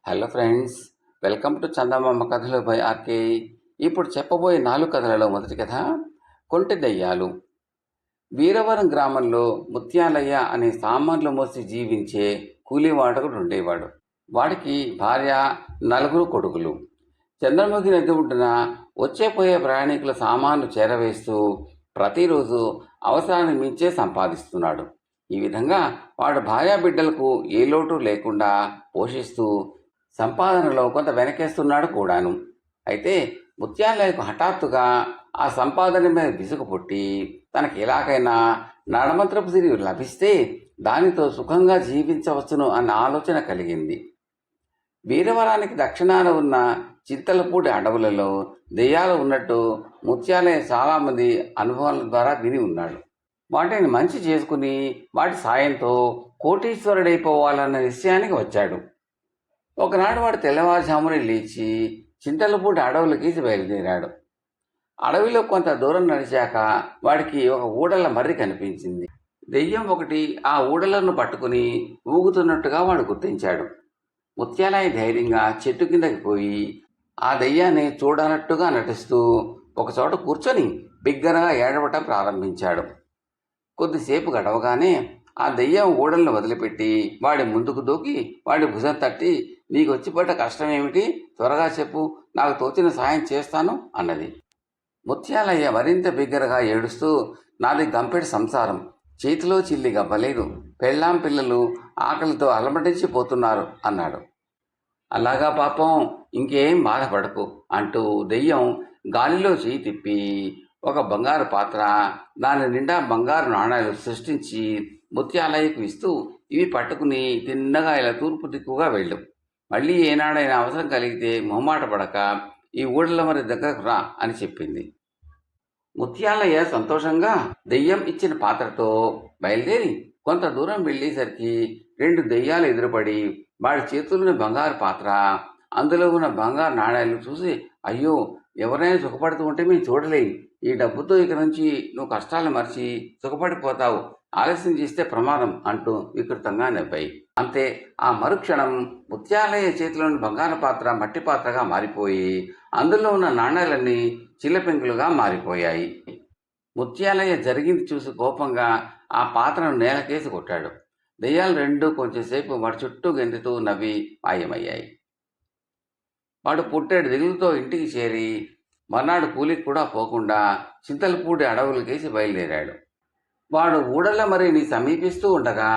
Hello friends, welcome to చందమామ కథలు by RK. ఇప్పుడు చెప్పబోయే 4 కథలలో మొదటి కథ కొంటె దయ్యాలు. వీరవరం గ్రామంలో ముత్యాలయ్య అనే సామాన్లు మోసి జీవించే కూలివాడకుడు ఉండేవాడు. వాడికి భార్య, 4 కొడుకులు. చంద్రముఖి నది ఒడ్డున వచ్చేపోయే ప్రయాణికుల సామాన్లు చేరవేస్తూ ప్రతిరోజు అవసరాన్ని మించే సంపాదిస్తున్నాడు. ఈ విధంగా వాడు భార్యాబిడ్డలకు ఏ లోటు లేకుండా పోషిస్తూ సంపాదనలో కొంత వెనకేస్తున్నాడు కూడాను. అయితే ముత్యాలయ్యకు హఠాత్తుగా ఆ సంపాదన మీద విసుగు పుట్టి తనకి ఎలాగైనా నడమంత్రపు సిరి లభిస్తే దానితో సుఖంగా జీవించవచ్చును అన్న ఆలోచన కలిగింది. వీరవరానికి దక్షిణాన ఉన్న చింతలపూడి అడవులలో దెయ్యాలు ఉన్నట్టు ముత్యాలయ్య చాలామంది అనుభవాల ద్వారా విని ఉన్నాడు. వాటిని మంచి చేసుకుని వాటి సాయంతో కోటీశ్వరుడైపోవాలన్న నిశ్చయానికి వచ్చాడు. ఒకనాడు వాడు తెల్లవారుజామున లేచి చింతలపూడి అడవులకి బయలుదేరాడు. అడవిలో కొంత దూరం నడిచాక వాడికి ఒక ఊడల మర్రి కనిపించింది. దెయ్యం ఒకటి ఆ ఊడలను పట్టుకుని ఊగుతున్నట్టుగా వాడు గుర్తించాడు. ముత్యాలయ్య ధైర్యంగా చెట్టు కిందకి పోయి ఆ దెయ్యాన్ని చూడనట్టుగా నటిస్తూ ఒకచోట కూర్చొని బిగ్గరగా ఏడవటం ప్రారంభించాడు. కొద్దిసేపు గడవగానే ఆ దెయ్యం ఊడలను వదిలిపెట్టి వాడి ముందుకు దూకి వాడి భుజం తట్టి, నీకు వచ్చిపడ్డ కష్టం ఏమిటి, త్వరగా చెప్పు, నాకు తోచిన సాయం చేస్తాను అన్నది. ముత్యాలయ్య మరింత బిగ్గరగా ఏడుస్తూ, నాది గంపెడి సంసారం, చేతిలో చిల్లి గవ్వలేదు, పెళ్ళాం పిల్లలు ఆకలితో అలమటించిపోతున్నారు అన్నాడు. అలాగా పాపం, ఇంకేం బాధపడకు అంటూ దెయ్యం గాలిలో చేయి తిప్పి ఒక బంగారు పాత్ర, దాని నిండా బంగారు నాణాలు సృష్టించి ముత్యాలయ్యకు ఇస్తూ, ఇవి పట్టుకుని తిన్నగా ఇలా తూర్పు దిక్కుగా వెళ్ళు. మళ్ళీ ఏనాడైనా అవసరం కలిగితే మొహమాట పడక ఈ ఊళ్ళ మరి దగ్గరకు రా అని చెప్పింది. ముత్యాలయ్య సంతోషంగా దెయ్యం ఇచ్చిన పాత్రతో బయలుదేరి కొంత దూరం వెళ్ళేసరికి 2 దెయ్యాలు ఎదురుపడి వాడి చేతుల్లోని బంగారు పాత్ర, అందులో ఉన్న బంగారు నాణ్యాలను చూసి, అయ్యో, ఎవరైనా సుఖపడుతూ ఉంటే మేము చూడలేం, ఈ డబ్బుతో ఇక నుంచి నువ్వు కష్టాలు మర్చి సుఖపడిపోతావు, ఆలస్యం చేస్తే ప్రమాదం అంటూ వికృతంగా నవ్వాయి. అంతే, ఆ మరుక్షణం ముత్యాలయ్య చేతిలోని బంగారు పాత్ర మట్టి పాత్రగా మారిపోయి అందులో ఉన్న నాణ్యాలన్నీ చిల్లపెంకులుగా మారిపోయాయి. ముత్యాలయ్య జరిగింది చూసి కోపంగా ఆ పాత్రను నేలకేసి కొట్టాడు. దెయ్యాలు 2 కొంచెంసేపు వాడి చుట్టూ గెంతుతూ నవ్వి మాయమయ్యాయి. వాడు పుట్టేడు దిగులుతో ఇంటికి చేరి మర్నాడు కూలికి కూడా పోకుండా చింతలపూడి అడవులకేసి బయలుదేరాడు. వాడు ఊడల మరిని సమీపిస్తూ ఉండగా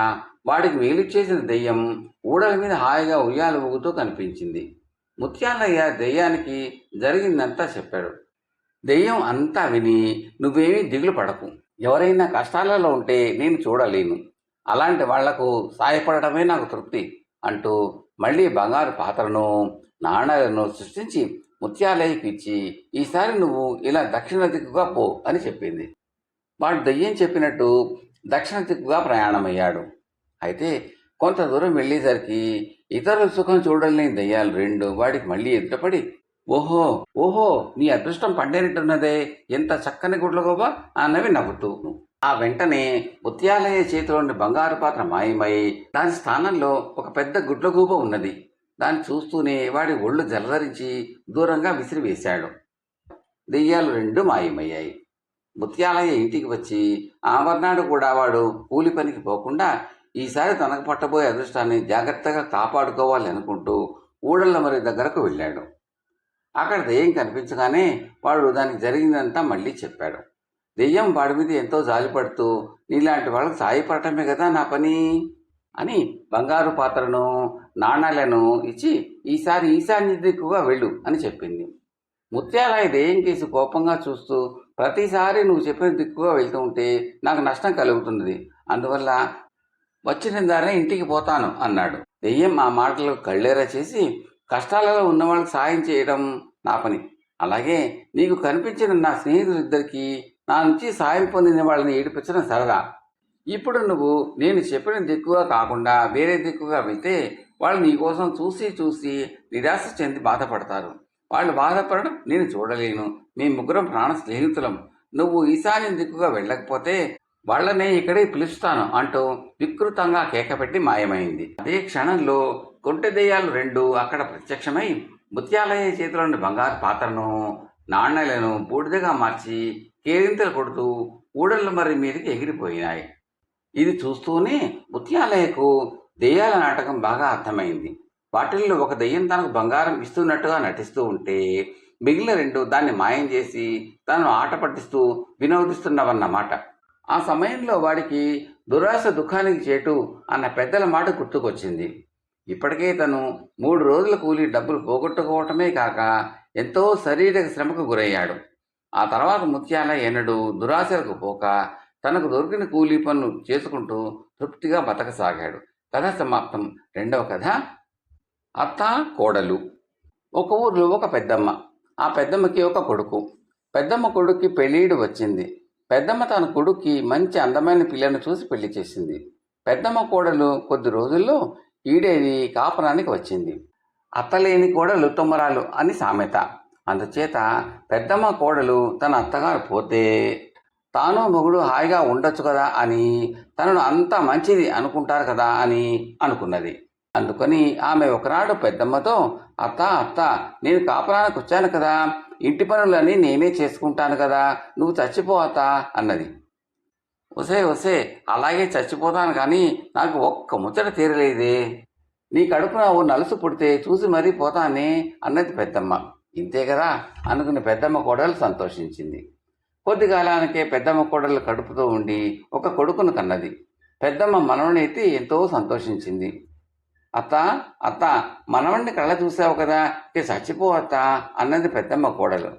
వాడికి మేలు చేసిన దెయ్యం ఊడల మీద హాయిగా ఉయ్యాలు ఊగుతూ కనిపించింది. ముత్యాలయ్య దెయ్యానికి జరిగిందంతా చెప్పాడు. దెయ్యం అంతా విని, నువ్వేమీ దిగులు పడకు, ఎవరైనా కష్టాలలో ఉంటే నేను చూడలేను, అలాంటి వాళ్లకు సాయపడటమే నాకు తృప్తి అంటూ మళ్ళీ బంగారు పాత్రను నాణాలను సృష్టించి ముత్యాలయ్యకి ఇచ్చి, ఈసారి నువ్వు ఇలా దక్షిణ దిక్కుగా పో అని చెప్పింది. వాడు దెయ్యం చెప్పినట్టు దక్షిణ దిక్కుగా ప్రయాణమయ్యాడు. అయితే కొంత దూరం వెళ్ళేసరికి ఇతరుల సుఖం చూడలేని దెయ్యాలు 2 వాడికి మళ్ళీ ఎదుటపడి, ఓహో ఓహో, నీ అదృష్టం పండినట్టున్నదే, ఎంత చక్కని గుడ్లగోబా అన్నవి నవ్వుతూ. ఆ వెంటనే ముత్యాలయ్య చేతిలోని బంగారు పాత్ర మాయమై దాని స్థానంలో ఒక పెద్ద గుడ్లగూబ ఉన్నది. దాన్ని చూస్తూనే వాడి ఒళ్ళు జలధరించి దూరంగా విసిరివేశాడు. దెయ్యాలు 2 మాయమయ్యాయి. ముత్యాలయ్య ఇంటికి వచ్చి ఆ మర్నాడు కూడా వాడు కూలి పనికి పోకుండా ఈసారి తనకు పట్టబోయే అదృష్టాన్ని జాగ్రత్తగా కాపాడుకోవాలి అనుకుంటూ ఊడళ్ళ మరి దగ్గరకు వెళ్ళాడు. అక్కడ దెయ్యం కనిపించగానే వాడు దానికి జరిగిందంతా మళ్ళీ చెప్పాడు. దెయ్యం వాడి మీద ఎంతో జాలిపడుతూ, నీలాంటి వాళ్ళకి సాయపడటమే కదా నా పని అని బంగారు పాత్రను నాణాలను ఇచ్చి, ఈసారి ఈశాన్య దిక్కుగా వెళ్ళు అని చెప్పింది. ముత్యాలయ్య దెయ్యం కేసి కోపంగా చూస్తూ, ప్రతిసారి నువ్వు చెప్పిన దిక్కుగా వెళ్తూ ఉంటే నాకు నష్టం కలుగుతున్నది, అందువల్ల వచ్చిన దారినే ఇంటికి పోతాను అన్నాడు. దెయ్యం ఆ మాటలకు కళ్ళేరా చేసి, కష్టాలలో ఉన్న వాళ్ళకి సాయం చేయడం నా పని, అలాగే నీకు కనిపించిన నా స్నేహితులిద్దరికీ నా నుంచి సాయం పొందిన వాళ్ళని ఏడిపించడం సరదా. ఇప్పుడు నువ్వు నేను చెప్పిన దిక్కుగా కాకుండా వేరే దిక్కుగా వెళ్తే వాళ్ళు నీకోసం చూసి చూసి నిరాశ చెంది బాధపడతారు. వాళ్ళు బాధపడడం నేను చూడలేను, మేము ముగ్గురం ప్రాణ స్నేహితులం, నువ్వు ఈశాన్యం దిక్కుగా వెళ్ళకపోతే వాళ్ళనే ఇక్కడే పిలుస్తాను అంటూ వికృతంగా కేకపెట్టి మాయమైంది. అదే క్షణంలో కొంటె దెయ్యాలు రెండు అక్కడ ప్రత్యక్షమై ముత్యాలయ్య చేతిలోని బంగారు పాత్రను నాణ్యాలను బూడిదగా మార్చి కేరింతలు కొడుతూ ఊడళ్ళ మరి మీదకి ఎగిరిపోయినాయి. ఇది చూస్తూనే ముత్యాలయ్యకు దెయ్యాల నాటకం బాగా అర్థమైంది. వాటిల్లో ఒక దెయ్యం తనకు బంగారం ఇస్తున్నట్టుగా నటిస్తూ ఉంటే మిగిలిన రెండు దాన్ని మాయం చేసి తను ఆట పట్టిస్తూ వినోదిస్తున్నవన్నమాట. ఆ సమయంలో వాడికి దురాశ దుఃఖానికి చేటు అన్న పెద్దల మాట గుర్తుకొచ్చింది. ఇప్పటికే తను 3 రోజుల కూలీ డబ్బులు పోగొట్టుకోవటమే కాక ఎంతో శారీరక శ్రమకు గురయ్యాడు. ఆ తర్వాత ముత్యాల ఎన్నడూ దురాశలకు పోక తనకు దొరికిన కూలీ పనులు చేసుకుంటూ తృప్తిగా బతకసాగాడు. కథ సమాప్తం. రెండవ కథ అత్త కోడలు. ఒక ఊర్లో ఒక పెద్దమ్మ. ఆ పెద్దమ్మకి ఒక కొడుకు. పెద్దమ్మ కొడుక్కి పెళ్ళీడు వచ్చింది. పెద్దమ్మ తన కొడుక్కి మంచి అందమైన పిల్లను చూసి పెళ్లి చేసింది. పెద్దమ్మ కోడలు కొద్ది రోజుల్లో ఈడేది కాపురానికి వచ్చింది. అత్తలేని కోడలు తుమ్మరాలు అని సామెత. అందుచేత పెద్దమ్మ కోడలు తన అత్తగారు పోతే తాను మొగుడు హాయిగా ఉండొచ్చు కదా అని, తనను అంత మంచిది అనుకుంటారు కదా అని అనుకున్నది. అందుకని ఆమె ఒకనాడు పెద్దమ్మతో, అత్త అత్త, నేను కాపురానికి వచ్చాను కదా, ఇంటి పనులన్నీ నేనే చేసుకుంటాను కదా, నువ్వు చచ్చిపో అత్త అన్నది. ఒసే ఒసే, అలాగే చచ్చిపోతాను కానీ నాకు ఒక్క ముచ్చట తీరలేదే, నీ కడుపున ఓ నలుసు పుడితే చూసి మరీ పోతానే అన్నది పెద్దమ్మ. ఇంతే కదా అనుకుని పెద్దమ్మ కోడలు సంతోషించింది. కొద్ది కాలానికే పెద్దమ్మ కోడలు కడుపుతో ఉండి ఒక కొడుకును కన్నది. పెద్దమ్మ మనవనైతే ఎంతో సంతోషించింది. అత్త అత్త, మనవణ్ణి కళ్ళ చూసావు కదా, ఇక చచ్చిపో అత్త అన్నది పెద్దమ్మ కోడలు.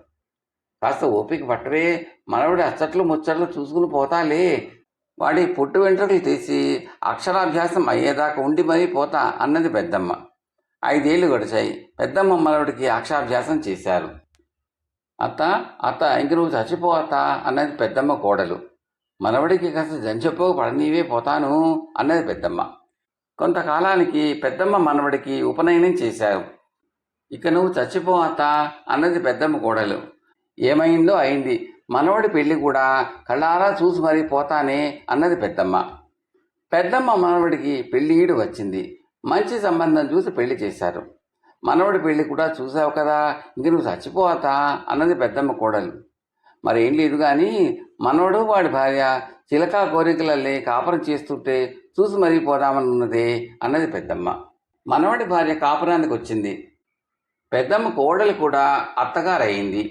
కాస్త ఓపిక పట్టవే, మనవడి అచ్చట్లు ముచ్చట్లు చూసుకుని పోతాలే, వాడి పుట్టు వెంట్రుకలు తీసి అక్షరాభ్యాసం అయ్యేదాకా ఉండి మరీ పోతా అన్నది పెద్దమ్మ. 5 ఏళ్ళు గడిచాయి. పెద్దమ్మ మనవడికి అక్షరాభ్యాసం చేశారు. అత్త అత్త, ఇంక నువ్వు చచ్చిపో అత్త అన్నది పెద్దమ్మ కోడలు. మనవడికి కాస్త జంచెప్పో పడనీవే పోతాను అన్నది పెద్దమ్మ. కొంతకాలానికి పెద్దమ్మ మనవడికి ఉపనయనం చేశారు. ఇక నువ్వు చచ్చిపో అత్త అన్నది పెద్దమ్మ కోడలు. ఏమైందో అయింది, మనవడి పెళ్లి కూడా కళ్ళారా చూసి మరీ పోతానే అన్నది పెద్దమ్మ. పెద్దమ్మ మనవడికి పెళ్ళీడు వచ్చింది. మంచి సంబంధం చూసి పెళ్లి చేశారు. మనవడి పెళ్లి కూడా చూసావు కదా, ఇంక నువ్వు చచ్చిపోతా అన్నది పెద్దమ్మ కోడలు. మరేం లేదు కానీ మనవడు వాడి భార్య చిలకా కోరికలల్లే కాపురం చేస్తుంటే చూసి మరీ పోదామన్నదే అన్నది పెద్దమ్మ. మనవడి భార్య కాపురానికి వచ్చింది. పెద్దమ్మ కోడలు కూడా అత్తగారయింది.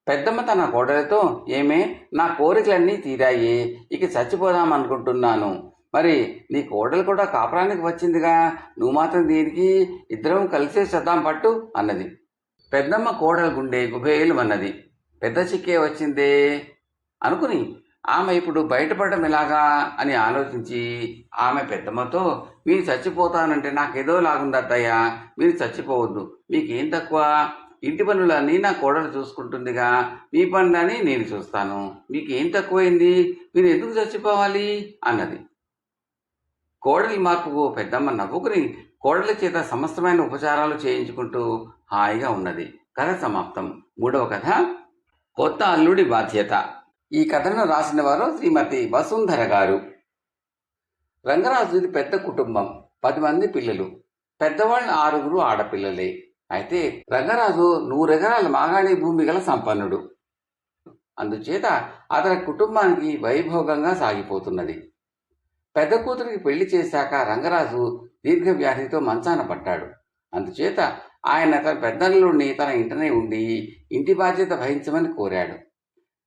పెద్దమ్మ తన కోడలతో, ఏమే, నా కోరికలన్నీ తీరాయి, ఇక చచ్చిపోదామనుకుంటున్నాను. మరి నీ కోడలు కూడా కాపురానికి వచ్చిందిగా, నువ్వు మాత్రం దీనికి, ఇద్దరం కలిసే చద్దాం పట్టు అన్నది. పెద్దమ్మ కోడలు గుండె గుబేలు అన్నది. పెద్ద చిక్కే వచ్చిందే అనుకుని ఆమె ఇప్పుడు బయటపడడం ఎలాగా అని ఆలోచించి ఆమె పెద్దమ్మతో, మీరు చచ్చిపోతానంటే నాకేదో లాగుందత్తయ్యా, మీరు చచ్చిపోవద్దు, మీకేం తక్కువ, ఇంటి పనులన్నీ నా కోడలు చూసుకుంటుందిగా, మీ పనులని నేను చూస్తాను, మీకేం తక్కువైంది, మీరు ఎందుకు చచ్చిపోవాలి అన్నది. కోడలి మార్పుకు పెద్దమ్మ నవ్వుకుని కోడలి చేత సమస్తమైన ఉపచారాలు చేయించుకుంటూ హాయిగా ఉన్నది. కథ సమాప్తం. మూడవ కథ కొత్త అల్లుడి బాధ్యత. ఈ కథను రాసిన వారు శ్రీమతి వసుంధర గారు. రంగరాజుది పెద్ద కుటుంబం, 10 మంది పిల్లలు. పెద్దవాళ్ళు 6 ఆడపిల్లలే. అయితే రంగరాజు 100 ఎకరాల మాగాణి భూమి గల సంపన్నుడు. అందుచేత అతని కుటుంబానికి వైభోగంగా సాగిపోతున్నది. పెద్ద కూతురికి పెళ్లి చేశాక రంగరాజు దీర్ఘవ్యాధితో మంచాన పడ్డాడు. అందుచేత ఆయన తన పెద్దల్లుడిని తన ఇంటనే ఉండి ఇంటి బాధ్యత వహించమని కోరాడు.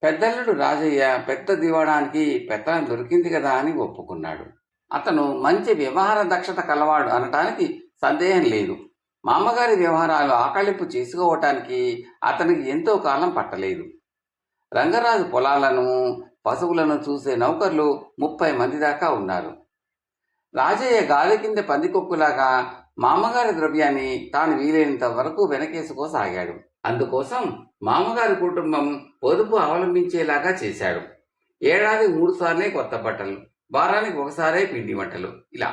పెద్దల్లుడు రాజయ్య పెద్ద దివాడానికి పెత్తనం దొరికింది కదా అని ఒప్పుకున్నాడు. అతను మంచి వ్యవహార దక్షత కలవాడు అనటానికి సందేహం లేదు. మామగారి వ్యవహారాలు ఆకళింపు చేసుకోవటానికి అతనికి ఎంతో కాలం పట్టలేదు. రంగరాజు పొలాలను పశువులను చూసే నౌకర్లు 30 మంది దాకా ఉన్నారు. రాజయ్య గాలి కింద పందికొక్కులాగా మామగారి ద్రవ్యాన్ని తాను వీలైనంత వరకు వెనకేసుకోసాగాడు. అందుకోసం మామగారి కుటుంబం పొదుపు అవలంబించేలాగా చేశాడు. ఏడాది 3 సార్లే కొత్త బట్టలు, వారానికి ఒకసారే పిండి వంటలు. ఇలా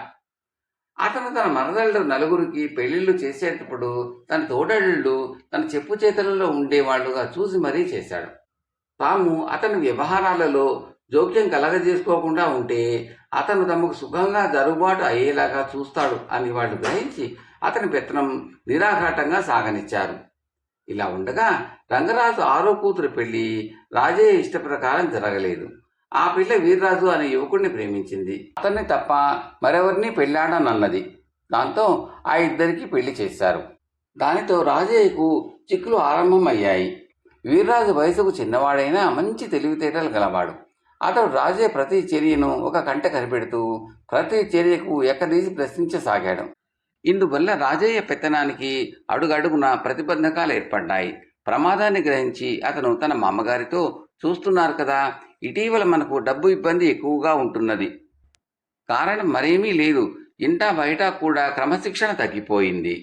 అతను తన మరదళ్ళు 4 పెళ్లిళ్ళు చేసేటప్పుడు తన తోడళ్ళు తన చెప్పు చేతులలో ఉండేవాళ్లుగా చూసి మరీ చేశాడు. తాము అతని వ్యవహారాలలో జోక్యం కలగజేసుకోకుండా ఉంటే అతను తమకు సుఖంగా జరుగుబాటు అయ్యేలాగా చూస్తాడు అని వాళ్ళు గ్రహించి అతని పెత్తనం నిరాఘాటంగా సాగనిచ్చారు. ఇలా ఉండగా రంగరాజు ఆరో కూతురు పెళ్లి రాజయ్య ఇష్ట ప్రకారం జరగలేదు. ఆ పిల్ల వీర్రాజు అనే యువకుడిని ప్రేమించింది. అతన్ని తప్ప మరెవరిని పెళ్ళాడనన్నది. దాంతో ఆ ఇద్దరికి పెళ్లి చేశారు. దానితో రాజయ్యకు చిక్కులు ఆరంభమయ్యాయి. వీర్రాజు వయసుకు చిన్నవాడైనా మంచి తెలివితేటలు గలవాడు. అతడు రాజయ్య ప్రతి చర్యను ఒక కంట కనిపెడుతూ ప్రతి చర్యకు ఎక్కదీసి ప్రశ్నించసాగాడు. ఇందువల్ల రాజయ్య పెత్తనానికి అడుగడుగున ప్రతిబంధకాలు ఏర్పడ్డాయి. ప్రమాదాన్ని గ్రహించి అతను తన మామగారితో, చూస్తున్నారు కదా, ఇటీవల మనకు డబ్బు ఇబ్బంది ఎక్కువగా ఉంటున్నది. కారణం మరేమీ లేదు, ఇంటా బయట కూడా క్రమశిక్షణ తగ్గిపోయింది.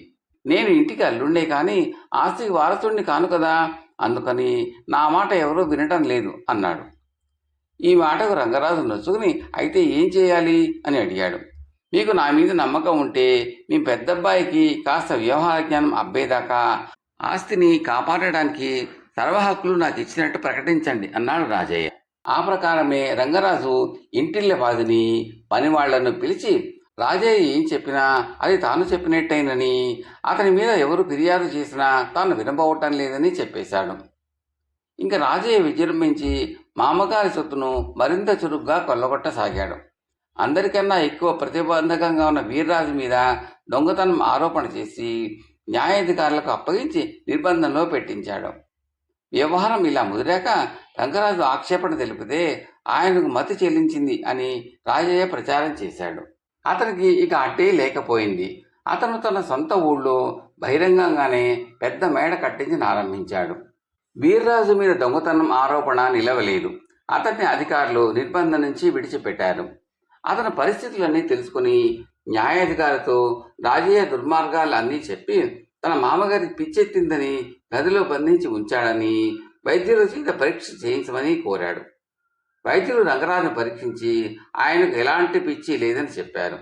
నేను ఇంటికి అల్లుండే కానీ ఆస్తికి వారసుడిని కాను కదా, అందుకని నా మాట ఎవరూ వినటం లేదు అన్నాడు. ఈ మాటకు రంగరాజు నొచ్చుకుని, అయితే ఏం చేయాలి అని అడిగాడు. మీకు నా మీద నమ్మకం ఉంటే మీ పెద్దబ్బాయికి కాస్త వ్యవహార జ్ఞానం అబ్బేదాకా ఆస్తిని కాపాడడానికి సర్వహక్కులు నాకు ఇచ్చినట్టు ప్రకటించండి అన్నాడు రాజయ్య. ఆ ప్రకారమే రంగరాజు ఇంటిల్లపాదిని పనివాళ్లను పిలిచి రాజయ్య ఏం చెప్పినా అది తాను చెప్పినట్టేనని, అతని మీద ఎవరు ఫిర్యాదు చేసినా తాను వినబోవటం లేదని చెప్పేశాడు. ఇంకా రాజయ్య విజృంభించి మామగారి సొత్తును మరింత చురుగ్గా కొల్లగొట్టసాగాడు. అందరికన్నా ఎక్కువ ప్రతిబంధకంగా ఉన్న వీర్రాజు మీద దొంగతనం ఆరోపణ చేసి న్యాయాధికారులకు అప్పగించి నిర్బంధంలో పెట్టించాడు. వ్యవహారం ఇలా ముదిరాక రంగరాజు ఆక్షేపణ తెలిపితే ఆయనకు మతి చెల్లించింది అని రాజయ్య ప్రచారం చేశాడు. అతనికి ఇక అడ్డే లేకపోయింది. అతను తన సొంత ఊళ్ళో బహిరంగంగానే పెద్ద మేడ కట్టించి ఆరంభించాడు. వీర్రాజు మీద దొంగతనం ఆరోపణ నిలవలేదు. అతన్ని అధికారులు నిర్బంధం నుంచి విడిచిపెట్టారు. అతని పరిస్థితులన్నీ తెలుసుకుని న్యాయాధికారితో రాజయ్య దుర్మార్గాలు అన్నీ చెప్పి తన మామగారి పిచ్చెత్తిందని గదిలో బంధించి ఉంచాడని వైద్యుల చేత పరీక్ష చేయించమని కోరాడు. వైద్యులు రంగరాజును పరీక్షించి ఆయనకు ఎలాంటి పిచ్చి లేదని చెప్పారు.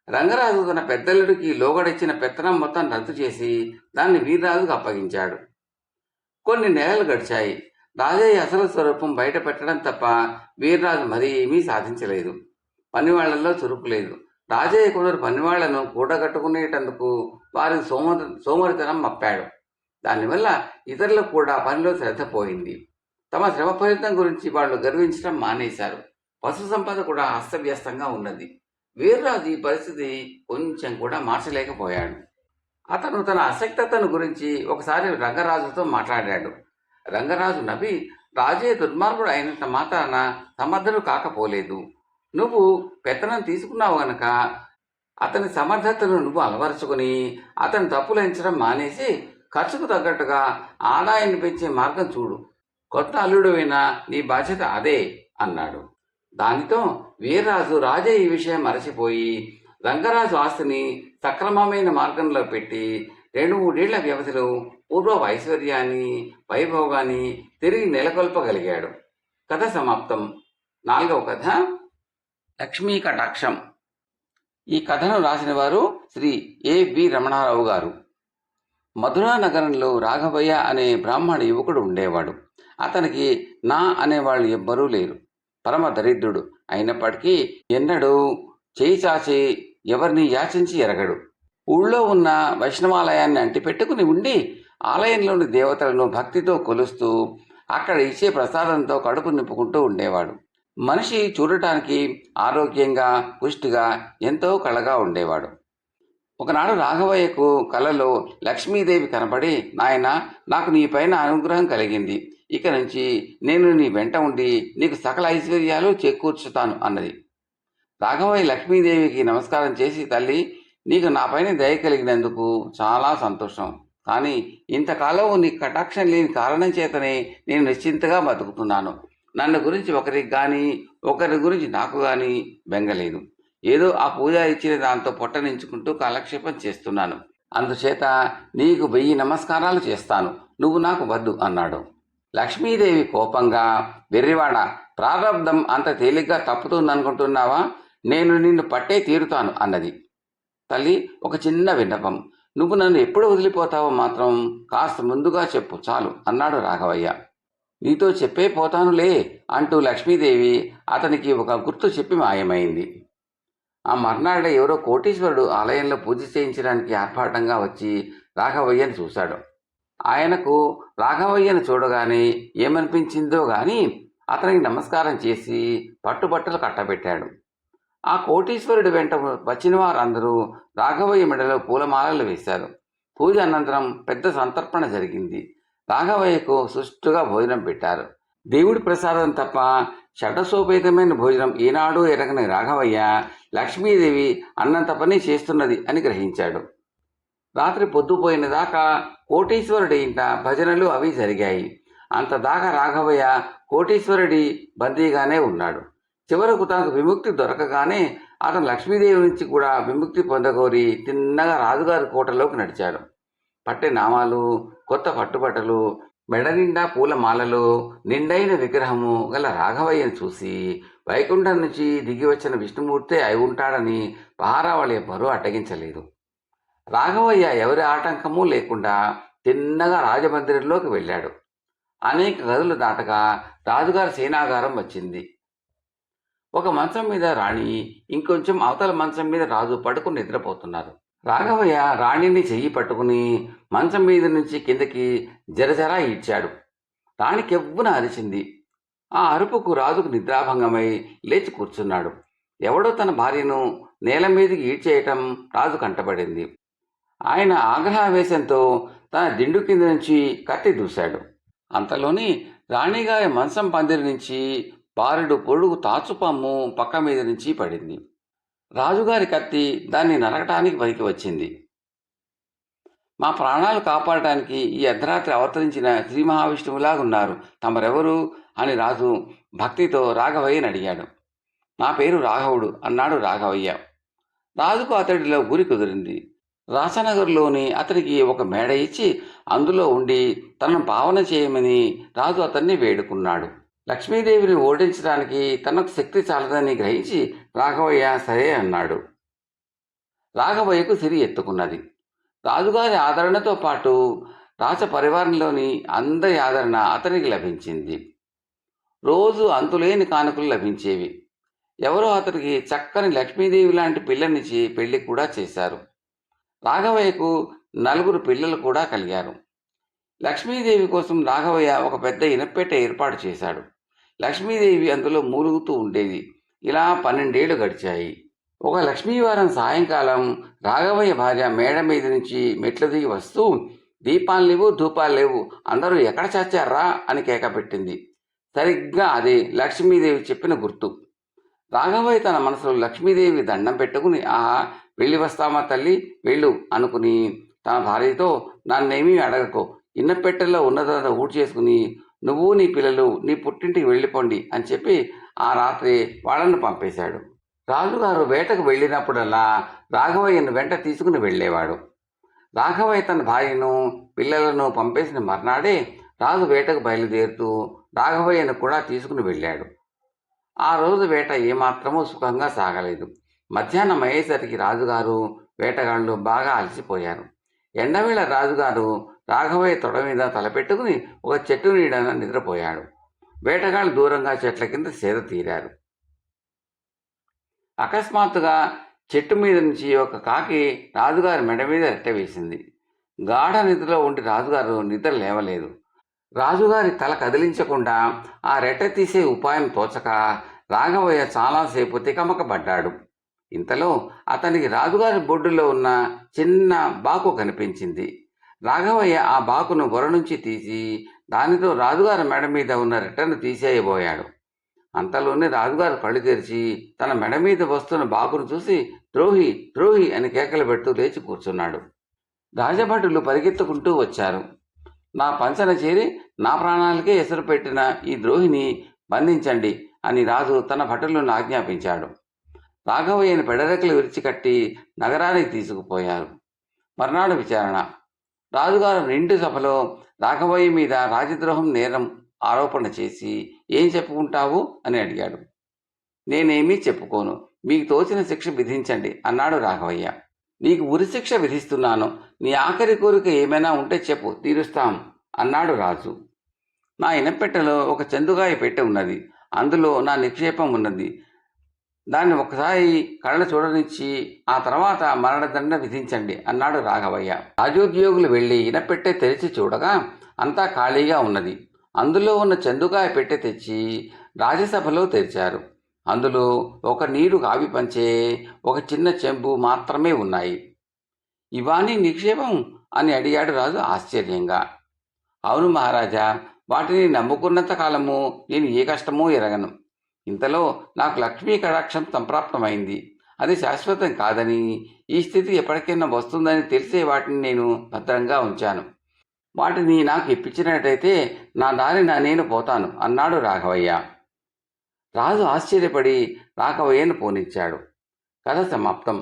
రంగరాజు తన పెద్దల్లుడికి లోగడిచ్చిన పెత్తనం మొత్తం రద్దు చేసి దాన్ని వీర్రాజుకు అప్పగించాడు. కొన్ని నెలలు గడిచాయి. రాజయ్య అసలు స్వరూపం బయట పెట్టడం తప్ప వీర్రాజు మరీ ఏమీ సాధించలేదు. పనివాళ్లలో చురుకు లేదు. రాజయ్య కొందరు పనివాళ్లను కూడగట్టుకునేటందుకు వారికి సోమరితనం మప్పాడు. దానివల్ల ఇతరులకు కూడా పనిలో శ్రద్ధ పోయింది. తమ శ్రమ ఫలితం గురించి వాళ్ళు గర్వించడం మానేశారు. పశు సంపద కూడా అస్తవ్యస్తంగా ఉన్నది. వీర్రాజు ఈ పరిస్థితి కొంచెం కూడా మార్చలేకపోయాడు. అతను తన అసక్తతను గురించి ఒకసారి రంగరాజుతో మాట్లాడాడు. రంగరాజు నవ్వి, రాజయ్య దుర్మార్గుడు అయినంత మాత్రాన సమర్థుడు కాకపోలేదు. నువ్వు పెత్తనం తీసుకున్నావు గనక అతని సమర్థతను నువ్వు అలవరుచుకుని అతని తప్పులు ఎంచడం మానేసి ఖర్చుకు తగ్గట్టుగా ఆదాయాన్ని పెంచే మార్గం చూడు. కొత్త అల్లుడువైనా నీ బాధ్యత అదే అన్నాడు. దానితో వీర్రాజు రాజయ్య ఈ విషయం మరచిపోయి రంగరాజు ఆస్తిని సక్రమమైన మార్గంలో పెట్టి 2-3 ఏళ్ల వ్యవధిలో పూర్వ ఐశ్వర్యాన్ని వైభోగాన్ని తిరిగి నెలకొల్పగలిగాడు. కథ సమాప్తం. 4వ కథ లక్ష్మీ కటాక్షం. ఈ కథను రాసిన వారు శ్రీ ఏ.వి. రమణారావు గారు. మధురా నగరంలో రాఘవయ్య అనే బ్రాహ్మణ యువకుడు ఉండేవాడు. అతనికి నా అనేవాళ్ళు ఎవ్వరూ లేరు. పరమ దరిద్రుడు అయినప్పటికీ ఎన్నడూ చేయి చాచి ఎవరిని యాచించి ఎరగడు. ఊళ్ళో ఉన్న వైష్ణవాలయాన్ని అంటిపెట్టుకుని ఉండి ఆలయంలోని దేవతలను భక్తితో కొలుస్తూ అక్కడ ఇచ్చే ప్రసాదంతో కడుపు నింపుకుంటూ ఉండేవాడు. మనిషి చూడటానికి ఆరోగ్యంగా పుష్టిగా ఎంతో కళగా ఉండేవాడు. ఒకనాడు రాఘవయ్యకు కలలో లక్ష్మీదేవి కనపడి, నాయనా, నాకు నీ పైన అనుగ్రహం కలిగింది. ఇక నుంచి నేను నీ వెంట ఉండి నీకు సకల ఐశ్వర్యాలు చేకూర్చుతాను అన్నది. రాఘవయ్య లక్ష్మీదేవికి నమస్కారం చేసి, తల్లి, నీకు నాపైన దయ కలిగినందుకు చాలా సంతోషం. కానీ ఇంతకాలం నీ కటాక్షం లేని కారణం చేతనే నేను నిశ్చింతగా బతుకుతున్నాను. నన్ను గురించి ఒకరికి కానీ ఒకరి గురించి నాకు కానీ బెంగలేదు. ఏదో ఆ పూజ ఇచ్చిన దాంతో పొట్టనించుకుంటూ కాలక్షేపం చేస్తున్నాను. అందుచేత నీకు 1000 నమస్కారాలు చేస్తాను. నువ్వు నాకు వద్దు అన్నాడు. లక్ష్మీదేవి కోపంగా, వెర్రివాడ, ప్రారంధం అంత తేలిగ్గా తప్పుతుందనుకుంటున్నావా? నేను నిన్ను పట్టే తీరుతాను అన్నది. తల్లి, ఒక చిన్న విన్నపం. నువ్వు నన్ను ఎప్పుడు వదిలిపోతావో మాత్రం కాస్త ముందుగా చెప్పు చాలు అన్నాడు రాఘవయ్య. నీతో చెప్పే పోతానులే అంటూ లక్ష్మీదేవి అతనికి ఒక గుర్తు చెప్పి మాయమైంది. ఆ మర్నాడే ఎవరో కోటీశ్వరుడు ఆలయంలో పూజ చేయించడానికి ఆర్భాటంగా వచ్చి రాఘవయ్యను చూశాడు. ఆయనకు రాఘవయ్యను చూడగానే ఏమనిపించిందో గాని అతనికి నమస్కారం చేసి పట్టుబట్టలు కట్టబెట్టాడు. ఆ కోటీశ్వరుడి వెంట వచ్చిన వారందరూ రాఘవయ్య మెడలో పూలమాలలు వేశారు. పూజ అనంతరం పెద్ద సంతర్పణ జరిగింది. రాఘవయ్యకు సుష్టుగా భోజనం పెట్టారు. దేవుడి ప్రసాదం తప్ప షటసోపేతమైన భోజనం ఏనాడూ ఎరగని రాఘవయ్య లక్ష్మీదేవి అన్నంత పని చేస్తున్నది అని గ్రహించాడు. రాత్రి పొద్దుపోయిన దాకా కోటీశ్వరుడి ఇంట భజనలు అవి జరిగాయి. అంతదాకా రాఘవయ్య కోటీశ్వరుడి బందీగానే ఉన్నాడు. చివరకు తనకు విముక్తి దొరకగానే అతను లక్ష్మీదేవి నుంచి కూడా విముక్తి పొందగోరి తిన్నగా రాజుగారి కోటలోకి నడిచాడు. పట్టె నామాలు, కొత్త పట్టుబట్టలు, మెడ నిండా పూలమాలలు, నిండైన విగ్రహము గల రాఘవయ్యను చూసి వైకుంఠం నుంచి దిగి వచ్చిన విష్ణుమూర్తే అయి ఉంటాడని పహారావాళ్ళు ఎవ్వరూ అడ్డగించలేదు. రాఘవయ్య ఎవరి ఆటంకమూ లేకుండా తిన్నగా రాజమందిరంలోకి వెళ్ళాడు. అనేక గదులు దాటగా రాజుగారి సేనాగారం వచ్చింది. ఒక మంచం మీద రాణి, ఇంకొంచెం అవతల మంచం మీద రాజు పడుకుని నిద్రపోతున్నారు. రాఘవయ్య రాణిని చెయ్యి పట్టుకుని మంచం మీద నుంచి కిందకి జరజరా ఈడ్చాడు. రాణి కెవ్వున అరిచింది. ఆ అరుపుకు రాజుకు నిద్రాభంగమై లేచి కూర్చున్నాడు. ఎవడో తన భార్యను నేల మీదకి ఈడ్చేయటం రాజు కంటపడింది. ఆయన ఆగ్రహావేశంతో తన దిండు కింద నుంచి కత్తి దూశాడు. అంతలోని రాణిగారి మంచం పందిరి నుంచి బారెడు పొడుగు తాచుపమ్ము పక్క మీద నుంచి పడింది. రాజుగారి కత్తి దాన్ని నరకటానికి పనికి వచ్చింది. మా ప్రాణాలు కాపాడటానికి ఈ అర్ధరాత్రి అవతరించిన శ్రీ మహావిష్ణువులాగున్నారు, తమరెవరు అని రాజు భక్తితో రాఘవయ్యని అడిగాడు. నా పేరు రాఘవుడు అన్నాడు రాఘవయ్య. రాజుకు అతడిలో గురి కుదిరింది. రాసనగర్లోని అతడికి ఒక మేడ ఇచ్చి అందులో ఉండి తనను పావన చేయమని రాజు అతన్ని వేడుకున్నాడు. లక్ష్మీదేవిని ఓడించడానికి తనకు శక్తి చాలదని గ్రహించి రాఘవయ్య సరే అన్నాడు. రాఘవయ్యకు సిరి ఎత్తుకున్నది. రాజుగారి ఆదరణతో పాటు రాజ పరివారంలోని అందరి ఆదరణ అతనికి లభించింది. రోజు అంతులేని కానుకలు లభించేవి. ఎవరో అతనికి చక్కని లక్ష్మీదేవి లాంటి పిల్లనిచ్చి పెళ్లి కూడా చేశారు. రాఘవయ్యకు 4 పిల్లలు కూడా కలిగారు. లక్ష్మీదేవి కోసం రాఘవయ్య ఒక పెద్ద ఇనప్పెట్టె ఏర్పాటు చేశాడు. లక్ష్మీదేవి అందులో మూలుగుతూ ఉండేది. ఇలా 12 ఏళ్లు గడిచాయి. ఒక లక్ష్మీవారం సాయంకాలం రాఘవయ్య భార్య మేడ మీద నుంచి మెట్లు దిగి వస్తూ, దీపాలు లేవు, ధూపాలు లేవు, అందరూ ఎక్కడ చచ్చారా అని కేక పెట్టింది. సరిగ్గా అదే లక్ష్మీదేవి చెప్పిన గుర్తు. రాఘవయ్య తన మనసులో లక్ష్మీదేవి దండం పెట్టుకుని, ఆహా వెళ్ళి వస్తామా తల్లి, వెళ్ళు అనుకుని తన భార్యతో, నన్నేమీ అడగకో, ఇన్నపెట్టెల్లో ఉన్నదంతా ఊడ్చేసుకుని చేసుకుని నువ్వు నీ పిల్లలు నీ పుట్టింటికి వెళ్ళిపోండి అని చెప్పి ఆ రాత్రి వాళ్ళను పంపేశాడు. రాజుగారు వేటకు వెళ్ళినప్పుడల్లా రాఘవయ్యను వెంట తీసుకుని వెళ్ళేవాడు. రాఘవయ్య తన భార్యను పిల్లలను పంపేసిన మర్నాడే రాజు వేటకు బయలుదేరుతూ రాఘవయ్యను కూడా తీసుకుని వెళ్ళాడు. ఆ రోజు వేట ఏమాత్రమూ సుఖంగా సాగలేదు. మధ్యాహ్నం అయ్యేసరికి రాజుగారు వేటగాళ్ళు బాగా అలసిపోయారు. ఎండవేళ రాజుగారు రాఘవయ్య తొడ మీద తలపెట్టుకుని ఒక చెట్టు నీడన నిద్రపోయాడు. వేటగాళ్ళు దూరంగా చెట్ల కింద సేద తీరారు. అకస్మాత్తుగా చెట్టు మీద నుంచి ఒక కాకి రాజుగారి మెడ మీద రెట్ట వేసింది. గాఢ నిద్రలో ఉండి రాజుగారు నిద్ర లేవలేదు. రాజుగారి తల కదిలించకుండా ఆ రెట్ట తీసే ఉపాయం తోచక రాఘవయ్య చాలాసేపు తికమకబడ్డాడు. ఇంతలో అతనికి రాజుగారి బొడ్డులో ఉన్న చిన్న బాకు కనిపించింది. రాఘవయ్య ఆ బాకును బొర నుంచి తీసి దానితో రాజుగారి మెడ మీద ఉన్న రెట్టను తీసేయబోయాడు. అంతలోనే రాజుగారు కళ్ళు తెరిచి తన మెడ మీద వస్తున్న బాకును చూసి ద్రోహి ద్రోహి అని కేకలు పెడుతూ లేచి కూర్చున్నాడు. రాజభటులు పరిగెత్తుకుంటూ వచ్చారు. నా పంచన చేరి నా ప్రాణాలకే ఎసరు పెట్టిన ఈ ద్రోహిని బంధించండి అని రాజు తన భటులను ఆజ్ఞాపించాడు. రాఘవయ్యను పెడరెక్కలు విరిచికట్టి నగరానికి తీసుకుపోయారు. మర్నాడు విచారణ. రాజుగారు నిండు సభలో రాఘవయ్య మీద రాజద్రోహం నేరం ఆరోపణ చేసి ఏం చెప్పుకుంటావు అని అడిగాడు. నేనేమీ చెప్పుకోను, మీకు తోచిన శిక్ష విధించండి అన్నాడు రాఘవయ్య. నీకు ఉరిశిక్ష విధిస్తున్నాను, నీ ఆఖరి కోరిక ఏమైనా ఉంటే చెప్పు, తీరుస్తాం అన్నాడు రాజు. నా ఇనపెట్టెలో ఒక చందుగాయ పెట్టె ఉన్నది, అందులో నా నిక్షేపం ఉన్నది. దాన్ని ఒకసారి కళ్ళ చూడనిచ్చి ఆ తర్వాత మరణదండ విధించండి అన్నాడు రాఘవయ్య. రాజోద్యోగులు వెళ్ళి ఇనపెట్టె తెరిచి చూడగా అంతా ఖాళీగా ఉన్నది. అందులో ఉన్న చందుకాయ పెట్టె తెచ్చి రాజ్యసభలో తెరిచారు. అందులో ఒక నీరు కావి పంచే ఒక చిన్న చెంబు మాత్రమే ఉన్నాయి. ఇవానీ నిక్షేపం అని అడిగాడు రాజు ఆశ్చర్యంగా. అవును మహారాజా, వాటిని నమ్ముకున్నంత కాలము నేను ఏ కష్టమూ ఎరగను. ఇంతలో నాకు లక్ష్మీ కటాక్షం సంప్రాప్తమైంది. అది శాశ్వతం కాదని, ఈ స్థితి ఎప్పటికైనా వస్తుందని తెలిసే వాటిని నేను భద్రంగా ఉంచాను. వాటిని నాకు ఇప్పించినట్టయితే నా దారిన నేను పోతాను అన్నాడు రాఘవయ్య. రాజు ఆశ్చర్యపడి రాఘవయ్యను పోనిచ్చాడు. కథ సమాప్తం.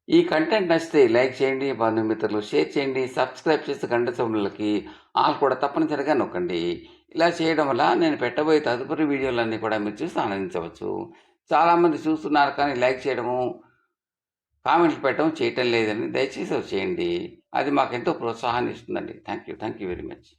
ఈ కంటెంట్ నచ్చితే లైక్ చేయండి, బంధుమిత్రులు షేర్ చేయండి, సబ్స్క్రైబ్ చేసి గంట సభ్యులకి ఆల్ కూడా తప్పనిసరిగా నొక్కండి. ఇలా చేయడం వల్ల నేను పెట్టబోయే తదుపరి వీడియోలన్నీ కూడా మీరు చూసి ఆనందించవచ్చు. చాలామంది చూస్తున్నారు కానీ లైక్ చేయడము, కామెంట్లు పెట్టడం చేయటం లేదని దయచేసి చేయండి. అది మాకెంతో ప్రోత్సాహాన్ని ఇస్తుందండి. Thank you very much.